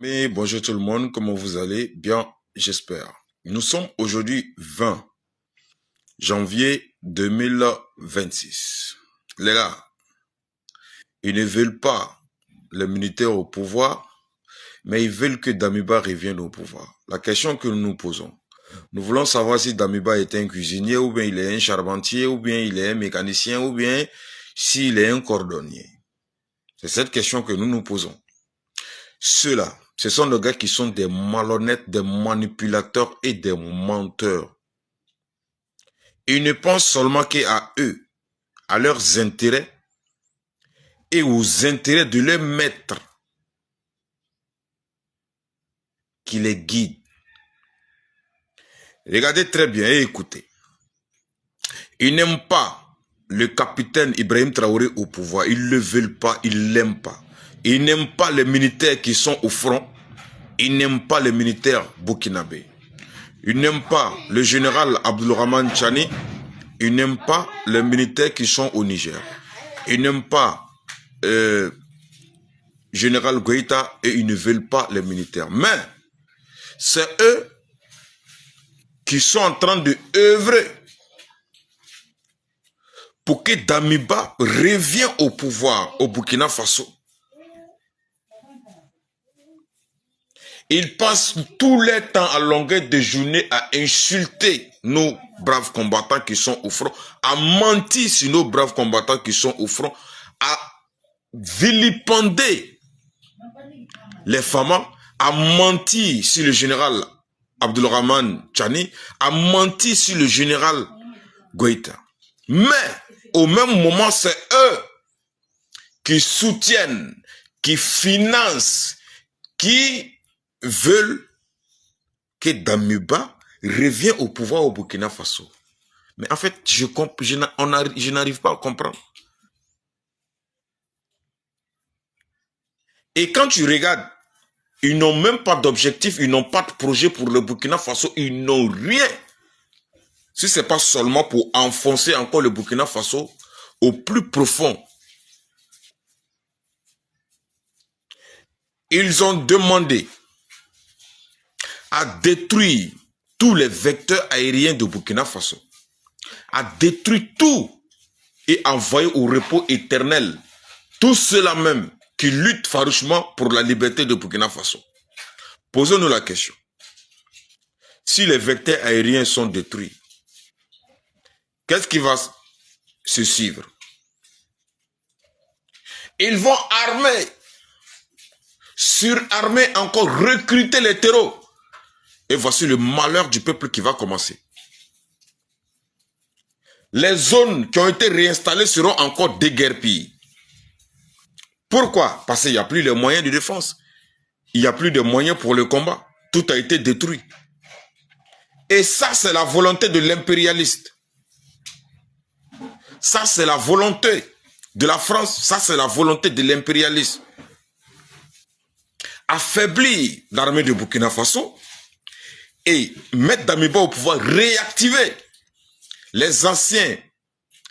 Mais bonjour tout le monde, comment vous allez? Bien, j'espère. Nous sommes aujourd'hui 20 janvier 2026. Les gars, ils ne veulent pas les militaires au pouvoir, mais ils veulent que Damiba revienne au pouvoir. La question que nous nous posons, nous voulons savoir si Damiba est un cuisinier, ou bien il est un charpentier, ou bien il est un mécanicien, ou bien s'il est un cordonnier. C'est cette question que nous nous posons. Ceux-là, ce sont des gars qui sont des malhonnêtes, des manipulateurs et des menteurs. Ils ne pensent seulement qu'à eux, à leurs intérêts et aux intérêts de leurs maîtres qui les guident. Regardez très bien et écoutez. Ils n'aiment pas le capitaine Ibrahim Traoré au pouvoir. Ils ne le veulent pas, ils ne l'aiment pas. Ils n'aiment pas les militaires qui sont au front. Ils n'aiment pas les militaires burkinabés. Ils n'aiment pas le général Abdulrahman Chani. Ils n'aiment pas les militaires qui sont au Niger. Ils n'aiment pas général Goïta et ils ne veulent pas les militaires. Mais c'est eux qui sont en train de œuvrer pour que Damiba revienne au pouvoir au Burkina Faso. Ils passent tout leur temps à longueur de journée à insulter nos braves combattants qui sont au front, à mentir sur nos braves combattants qui sont au front, à vilipender les femmes, à mentir sur le général Abdulrahman Chani, à mentir sur le général Goïta. Mais au même moment, c'est eux qui soutiennent, qui financent, qui veulent que Damiba revienne au pouvoir au Burkina Faso. Mais en fait, je n'arrive pas à comprendre. Et quand tu regardes, ils n'ont même pas d'objectif, ils n'ont pas de projet pour le Burkina Faso, ils n'ont rien. Si ce n'est pas seulement pour enfoncer encore le Burkina Faso au plus profond. Ils ont demandé à détruire tous les vecteurs aériens de Burkina Faso, à détruire tout et envoyer au repos éternel tous ceux-là même qui luttent farouchement pour la liberté de Burkina Faso. Posons-nous la question. Si les vecteurs aériens sont détruits, qu'est-ce qui va se suivre? Ils vont armer, surarmer encore, recruter les terreaux. Et voici le malheur du peuple qui va commencer. Les zones qui ont été réinstallées seront encore déguerpies. Pourquoi? Parce qu'il n'y a plus de moyens de défense. Il n'y a plus de moyens pour le combat. Tout a été détruit. Et ça, c'est la volonté de l'impérialiste. Ça, c'est la volonté de la France. Ça, c'est la volonté de l'impérialisme. Affaiblir l'armée de Burkina Faso et mettre Damiba au pouvoir, réactiver les anciens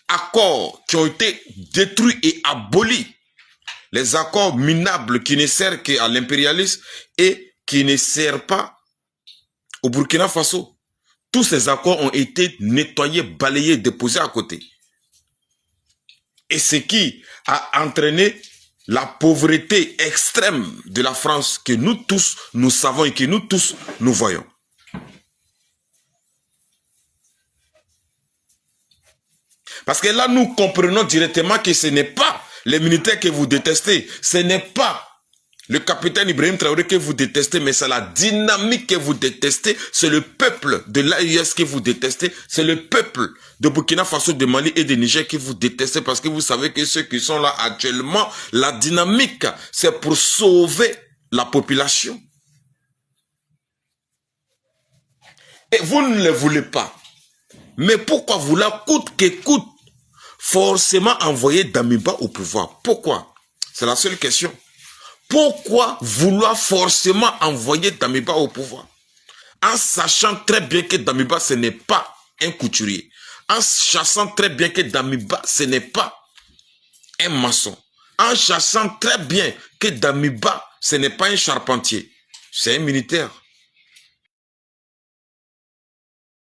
accords qui ont été détruits et abolis. Les accords minables qui ne servent qu'à l'impérialisme et qui ne servent pas au Burkina Faso. Tous ces accords ont été nettoyés, balayés, déposés à côté. Et ce qui a entraîné la pauvreté extrême de la France que nous tous, nous savons et que nous tous, nous voyons. Parce que là, nous comprenons directement que ce n'est pas les militaires que vous détestez, ce n'est pas le capitaine Ibrahim Traoré que vous détestez, mais c'est la dynamique que vous détestez, c'est le peuple de l'AIS que vous détestez, c'est le peuple de Burkina Faso, de Mali et de Niger que vous détestez parce que vous savez que ceux qui sont là actuellement, la dynamique, c'est pour sauver la population. Et vous ne le voulez pas. Mais pourquoi vous la coûte que coûte forcément envoyer Damiba au pouvoir? Pourquoi? C'est la seule question. Pourquoi vouloir forcément envoyer Damiba au pouvoir? En sachant très bien que Damiba, ce n'est pas un couturier. En sachant très bien que Damiba, ce n'est pas un maçon. En sachant très bien que Damiba, ce n'est pas un charpentier. C'est un militaire.